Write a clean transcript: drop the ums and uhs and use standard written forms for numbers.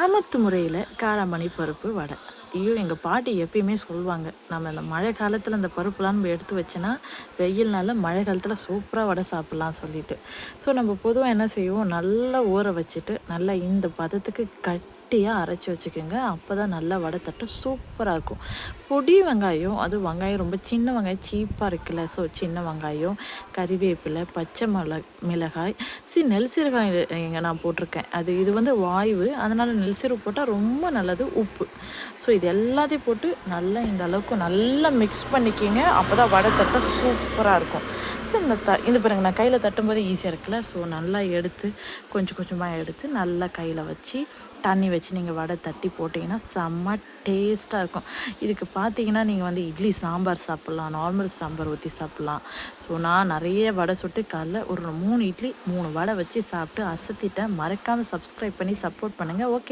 கிராமத்து முறையில் காராமணி பருப்பு வடை. ஐயோ! எங்கள் பாட்டி எப்பயுமே சொல்லுவாங்க, நம்ம இந்த மழை காலத்தில் இந்த பருப்புலாம் நம்ம எடுத்து வச்சோன்னா வெயில்னால மழை காலத்தில் சூப்பராக வடை சாப்பிட்லாம் சொல்லிட்டு. ஸோ நம்ம பொதுவாக என்ன செய்வோம், நல்லா ஊற வச்சுட்டு நல்லா இந்த பதத்துக்கு கட்டியாக அரைச்சி வச்சுக்கோங்க. அப்போ தான் நல்லா வடை தட்ட சூப்பராக இருக்கும். பொடி வெங்காயம், அது வெங்காயம் ரொம்ப சின்ன வெங்காயம் சீப்பாக இருக்குல்ல, ஸோ சின்ன வெங்காயம், கறிவேப்பிலை, பச்சை மிளகாய், நெல் சீரகம் இங்கே நான் போட்டிருக்கேன். இது வந்து வாய்வு, அதனால் நெல் சீரகம் போட்டால் ரொம்ப நல்லது. உப்பு, ஸோ இது எல்லாத்தையும் போட்டு நல்லா இந்த அளவுக்கு நல்லா மிக்ஸ் பண்ணிக்கிங்க. அப்போ தான் வடை தட்ட சூப்பராக இருக்கும். ஸோ இந்த பாருங்க, நான் கையில் தட்டும்போது ஈஸியாக இருக்குல்ல. ஸோ நல்லா எடுத்து கொஞ்சம் கொஞ்சமாக எடுத்து நல்லா கையில் வச்சு தண்ணி வச்சு நீங்கள் வடை தட்டி போட்டிங்கன்னா செம்ம டேஸ்ட்டாக இருக்கும். இதுக்கு பார்த்தீங்கன்னா நீங்கள் வந்து இட்லி சாம்பார் சாப்பிட்லாம், நார்மல் சாம்பார் ஊற்றி சாப்பிட்லாம். ஸோ நான் நிறைய வடை சுட்டு காலைல ஒரு 3 இட்லி 3 வடை வச்சு சாப்பிட்டு அசத்திட்டேன். மறக்காமல் சப்ஸ்கிரைப் பண்ணி சப்போர்ட் பண்ணுங்கள். ஓகே.